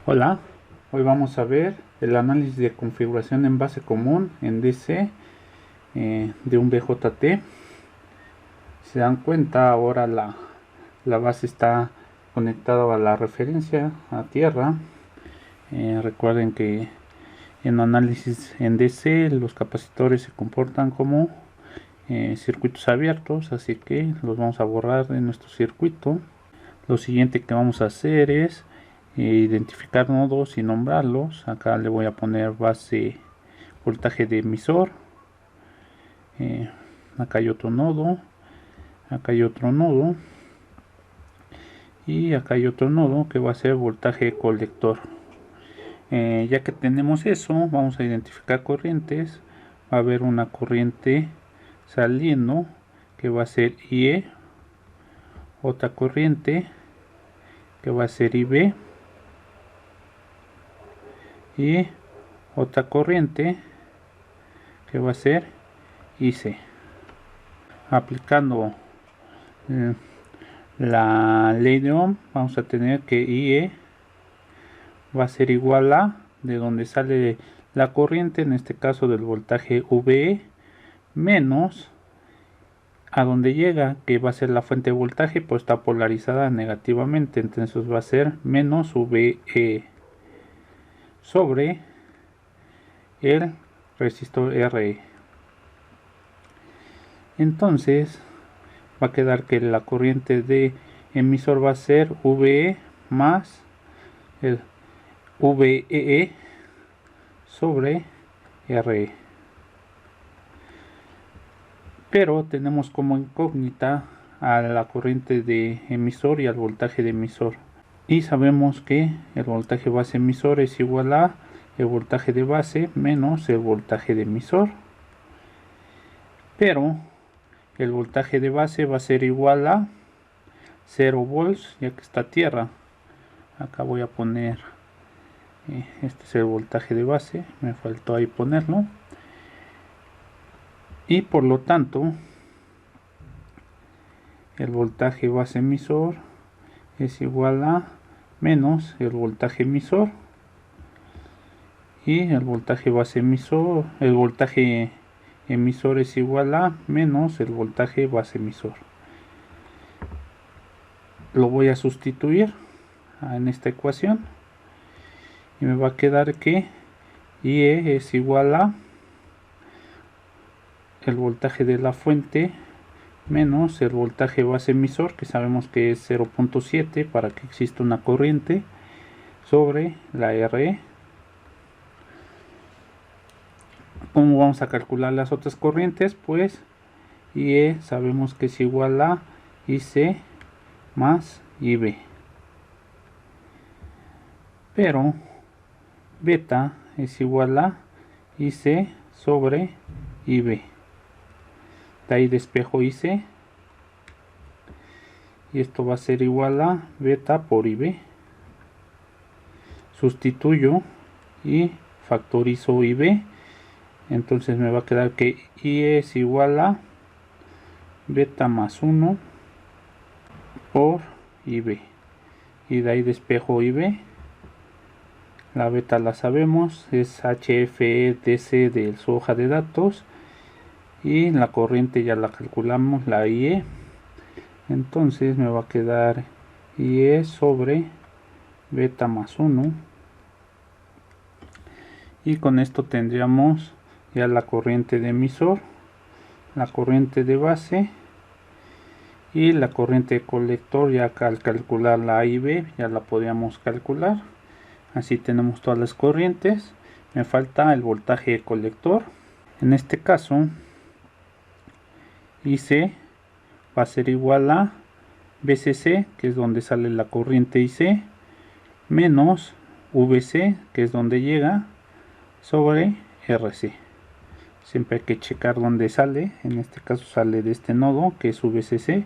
Hola, hoy vamos a ver el análisis de configuración en base común en DC de un BJT. Si se dan cuenta, ahora la base está conectada a la referencia a tierra. Recuerden que en análisis en DC los capacitores se comportan como circuitos abiertos, así que los vamos a borrar de nuestro circuito. Lo siguiente que vamos a hacer es identificar nodos y nombrarlos. Acá le voy a poner base voltaje de emisor. Acá hay otro nodo, acá hay otro nodo y acá hay otro nodo que va a ser voltaje colector. Ya que tenemos eso, vamos a identificar corrientes. Va a haber una corriente saliendo que va a ser IE, otra corriente que va a ser IB y otra corriente que va a ser IC. Aplicando la ley de Ohm, vamos a tener que IE va a ser igual a de donde sale la corriente, en este caso del voltaje VE, menos a donde llega, que va a ser la fuente de voltaje, pues está polarizada negativamente, entonces va a ser menos VE sobre el resistor RE. Entonces va a quedar que la corriente de emisor va a ser VE más el VEE sobre RE. Pero tenemos como incógnita a la corriente de emisor y al voltaje de emisor. Y sabemos que el voltaje base emisor es igual a el voltaje de base menos el voltaje de emisor. Pero el voltaje de base va a ser igual a 0 volts, ya que está tierra. Acá voy a poner este es el voltaje de base, me faltó ahí ponerlo, y por lo tanto el voltaje base emisor es igual a menos el voltaje emisor, y el voltaje base emisor, el voltaje emisor es igual a menos el voltaje base emisor. Lo voy a sustituir en esta ecuación y me va a quedar que IE es igual a el voltaje de la fuente menos el voltaje base emisor, que sabemos que es 0.7 para que exista una corriente, sobre la RE. ¿Cómo vamos a calcular las otras corrientes? Pues IE sabemos que es igual a IC más IB, pero beta es igual a IC sobre IB. De ahí despejo IC y esto va a ser igual a beta por IB. Sustituyo y factorizo IB, entonces me va a quedar que IE es igual a beta más 1 por IB, y de ahí despejo IB. La beta la sabemos, es HFEDC de su hoja de datos, y la corriente ya la calculamos, la IE. Entonces me va a quedar IE sobre beta más 1, y con esto tendríamos ya la corriente de emisor, la corriente de base y la corriente de colector. Ya al calcular la IB ya la podríamos calcular. Así tenemos todas las corrientes. Me falta el voltaje de colector. En este caso IC va a ser igual a VCC, que es donde sale la corriente IC, menos VC, que es donde llega, sobre RC. Siempre hay que checar dónde sale. En este caso sale de este nodo, que es VCC,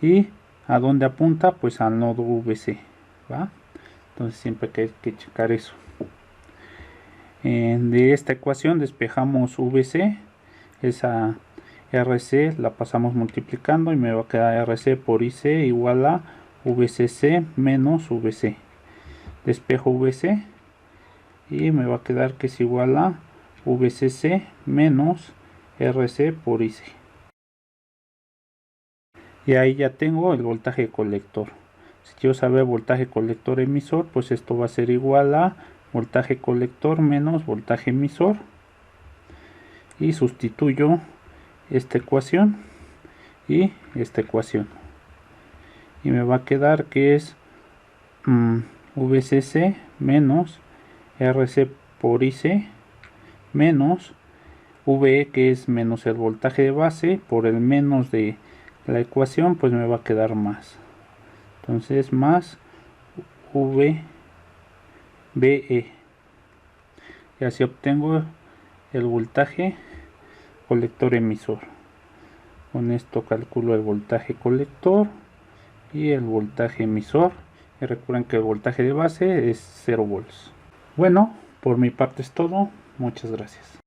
y a dónde apunta, pues al nodo VC, ¿va? Entonces siempre hay que checar eso. De esta ecuación despejamos VC, esa RC la pasamos multiplicando y me va a quedar RC por IC igual a VCC menos VC. de espejo VC, y me va a quedar que es igual a VCC menos RC por IC. Y ahí ya tengo el voltaje colector. Si quiero saber voltaje colector emisor, pues esto va a ser igual a voltaje colector menos voltaje emisor, y sustituyo esta ecuación y esta ecuación, y me va a quedar que es VCC menos RC por IC menos VE, que es menos el voltaje de base por el menos de la ecuación, pues me va a quedar más. Entonces más VBE, y así obtengo el voltaje colector emisor. Con esto calculo el voltaje colector y el voltaje emisor, y recuerden que el voltaje de base es 0 volts. Bueno, por mi parte es todo. Muchas gracias.